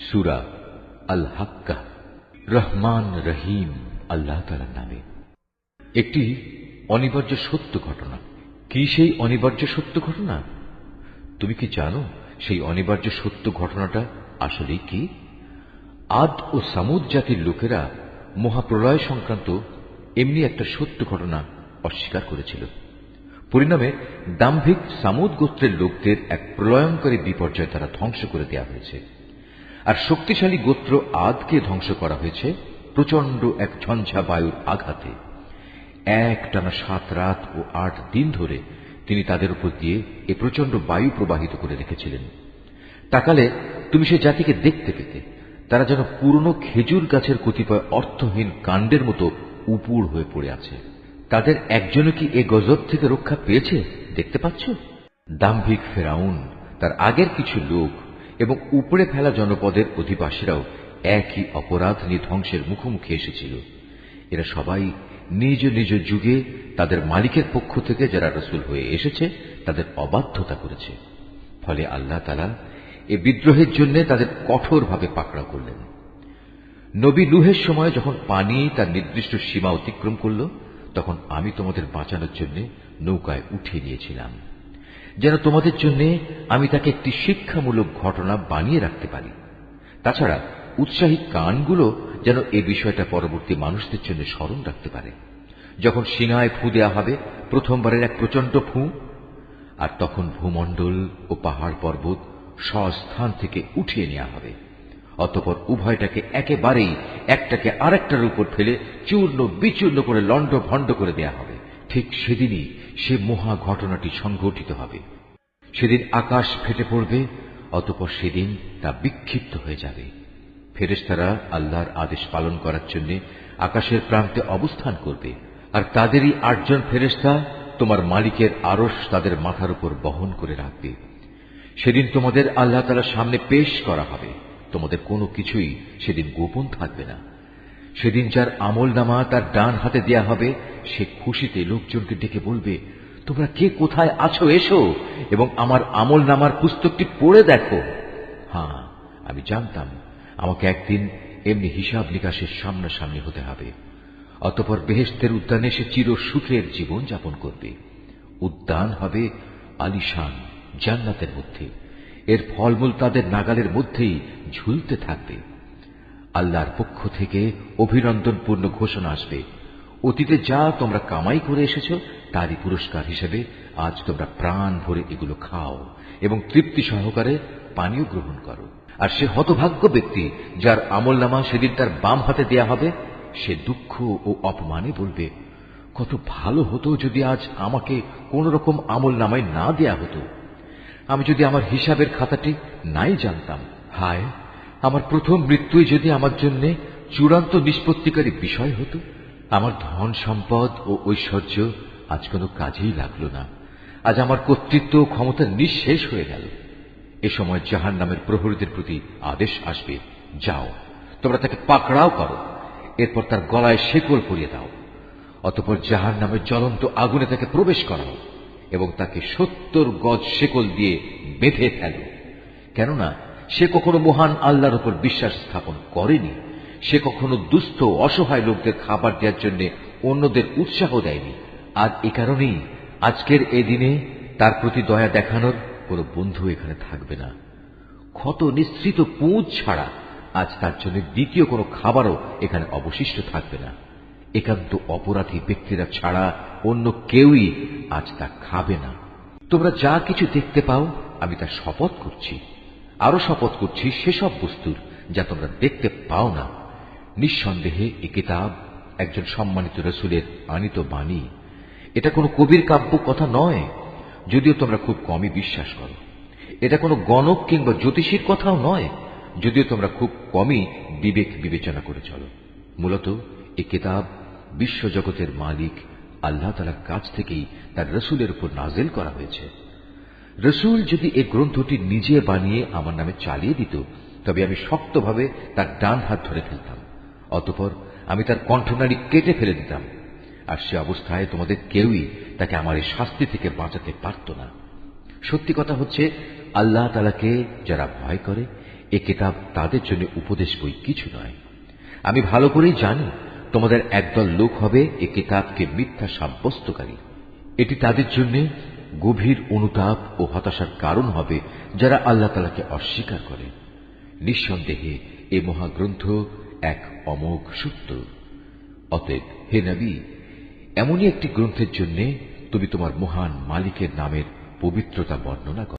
সূরা আল হাক্কাহ। রহমান রহিম আল্লাহ তাআলার নামে। একটি অনিবার্য সত্য ঘটনা। কি সেই অনিবার্য সত্য ঘটনা? তুমি কি জানো সেই অনিবার্য সত্য ঘটনাটা আসলেই কি? আদ ও সামুদ জাতির লোকেরা মহাপ্রলয় সংক্রান্ত এমনি একটা সত্য ঘটনা অস্বীকার করেছিল। পরিণামে দাম্ভিক সামুদ গোত্রের লোকদের এক প্রলয়ঙ্করী বিপর্যয় দ্বারা ধ্বংস করে দেওয়া হয়েছে। আর শক্তিশালী গোত্র আদকে ধ্বংস করা হয়েছে প্রচন্ড এক ঝঞ্ঝা বায়ুর আঘাতে। একটানা 7 রাত ও 8 দিন ধরে তিনি তাদের উপর দিয়ে এ প্রচন্ড বায়ু প্রবাহিত করে রেখেছিলেন। তাকালে তুমি সে জাতিকে দেখতে পেতে তারা যেন পুরনো খেজুর গাছের কতিপয় অর্থহীন কাণ্ডের মতো উপুড় হয়ে পড়ে আছে। তাদের একজনও কি এ গজব থেকে রক্ষা পেয়েছে দেখতে পাচ্ছ? দাম্ভিক ফেরাউন, তার আগের কিছু লোক এবং উপড়ে ফেলা জনপদের অধিবাসীরাও একই অপরাধ নিয়ে ধ্বংসের মুখোমুখি এসেছিল। এরা সবাই নিজ নিজ যুগে তাদের মালিকের পক্ষ থেকে যারা রাসূল হয়ে এসেছে তাদের অবাধ্যতা করেছে। ফলে আল্লাহ তাআলা এ বিদ্রোহের জন্য তাদের কঠোরভাবে পাকড়াও করলেন। নবী নূহের সময় যখন পানি তার নির্দিষ্ট সীমা অতিক্রম করল, তখন আমি তোমাদের বাঁচানোর জন্য নৌকায় উঠিয়ে নিয়েছিলাম, যেন তোমাদের জন্য আমি তাকে একটি শিক্ষামূলক ঘটনা বানিয়ে রাখতে পারি। তাছাড়া উৎসাহী কানগুলো যেন এ বিষয়টা পরবর্তী মানুষদের জন্য স্মরণ রাখতে পারে। যখন সিনায় ফু দেয়া হবে প্রথমবারের এক প্রচন্ড ফু, আর তখন ভূমণ্ডল ও পাহাড় পর্বত স্বস্থান থেকে উঠিয়ে নেওয়া হবে। অতঃপর উভয়টাকে একেবারেই একটাকে আরেকটার উপর ফেলে চূর্ণ বিচূর্ণ করে লণ্ড ভণ্ড করে দেয়া হবে। ঠিক সেদিনই সে মহা ঘটনাটি সংঘটিত হবে। সেদিন আকাশ ফেটে পড়বে, অতঃপর সেদিন তা বিক্ষিপ্ত হয়ে যাবে। ফেরেশতারা আল্লাহর আদেশ পালন করার জন্য আকাশের প্রান্তে অবস্থান করবে, আর তাদেরই 8 জন ফেরেশতা তোমার মালিকের আরশ তাদের মাথার উপর বহন করে রাখবে। সেদিন তোমাদের আল্লাহ তাআলার সামনে পেশ করা হবে। তোমাদের কোনো কিছুই সেদিন গোপন থাকবে না। সেদিন যার আমলনামা তার ডান হাতে দেয়া হবে, সে খুশিতে লোকজনকে ডেকে বলবে, তোমরা কে কোথায় আছো, এসো এবং আমার আমলনামার পুস্তকটি পড়ে দেখো। হ্যাঁ, আমি জানতাম আমাকে একদিন এমনি হিসাব নিকাশের সামনাসামনি হতে হবে। অতঃপর বেহেশতের উদ্যানে সে চির সুখের জীবন যাপন করবে। উদ্যান হবে আলিশান জান্নাতের মধ্যে। এর ফলমূল তাদের নাগালের মধ্যেই ঝুলতে থাকবে। আল্লাহর পক্ষ থেকে অভিনন্দনপূর্ণ ঘোষণা আসবে, অতীতে যা তোমরা কামাই করে এসেছ তারই পুরস্কার হিসেবে আজ তোমরা প্রাণ ভরে এগুলো খাও এবং তৃপ্তি সহকারে পানীয় গ্রহণ করো। আর সে হতভাগ্য ব্যক্তি যার আমলনামা সেদিন তার বাম হাতে দেয়া হবে, সে দুঃখ ও অপমানে বলবে, কত ভালো হতো যদি আজ আমাকে কোন রকম আমলনামায় না দেয়া হতো। আমি যদি আমার হিসাবের খাতাটি নাই জানতাম। হায়, আমার প্রথম মৃত্যুই যদি আমার জন্য চূড়ান্ত নিষ্পত্তিকারী বিষয় হতো। আমার ধন সম্পদ ও ঐশ্বর্য আজ কোনো কাজেই লাগলো না। আজ আমার কর্তৃত্ব ও ক্ষমতা নিঃশেষ হয়ে গেল। এ সময় জাহান্নামের প্রহরীদের প্রতি আদেশ আসবে, যাও তোমরা তাকে পাকড়াও করো, এরপর তার গলায় শেকল পরিয়ে দাও। অতঃপর জাহান্নামের জ্বলন্ত আগুনে তাকে প্রবেশ করাও এবং তাকে 70 গজ শেকল দিয়ে বেঁধে ফেলো। কেননা সে কখনো মহান আল্লাহর উপর বিশ্বাস স্থাপন করেনি। সে কখনো দুস্থ অসহায় লোকদের খাবার দেওয়ার জন্য অন্যদের উৎসাহ দেয়নি। আর এ কারণেই আজকের এই দিনে তার প্রতি দয়া দেখানোর কোনো বন্ধু এখানে থাকবে না। ক্ষত নিঃসৃত পুঁজ ছাড়া আজ তার জন্য দ্বিতীয় কোনো খাবারও এখানে অবশিষ্ট থাকবে না। একান্ত অপরাধী ব্যক্তিরা ছাড়া অন্য কেউই আজ তা খাবে না। তোমরা যা কিছু দেখতে পাও আমি তা শপথ করছি, আরো শপথ করছি সেসব বস্তুর যা তোমরা দেখতে পাও না। নিঃসন্দেহে এ কিতাব একজন সম্মানিত রাসূলের আনিত বাণী। এটা কোনো কবির কাব্য কথা নয়, যদিও তোমরা খুব কমই বিশ্বাস করো। এটা কোনো গণক কিংবা জ্যোতিষীর কথাও নয়, যদিও তোমরা খুব কমই বিবেক বিবেচনা করে চলো। মূলত এ কিতাব বিশ্বজগতের মালিক আল্লাহ তাআলার কাছ থেকেই তার রাসূলের উপর নাযিল করা হয়েছে। রাসূল যদি এই গ্রন্থটি নিজে বানিয়ে আমার নামে চালিয়ে দিত, তবে আমি শক্তভাবে তার ডান হাত ধরে ফেলতাম। অতঃপর আমি তার কণ্ঠনালী কেটে ফেলে দিতাম। আর সে অবস্থায় তোমাদের কেউই তাকে আমার এই শাস্তি থেকে বাঁচাতে পারত না। সত্যি কথা হচ্ছে, আল্লাহ তাআলাকে যারা ভয় করে এ কিতাব তাদের জন্য উপদেশ বই কিছু নয়। আমি ভালো করেই জানি তোমাদের একদল লোক হবে এ কিতাবকে মিথ্যা সাব্যস্তকারী। এটি তাদের জন্য গভীর অনুতাপ ও হতাশার কারণ হবে যারা আল্লাহ তাআলাকে অস্বীকার করে। নিঃসন্দেহে এ মহাগ্রন্থ এক অমোঘ সত্য। অতএব হে নবী, এমনই একটি গ্রন্থের জন্য তুমি তোমার মহান মালিকের নামের পবিত্রতা বর্ণনা করো।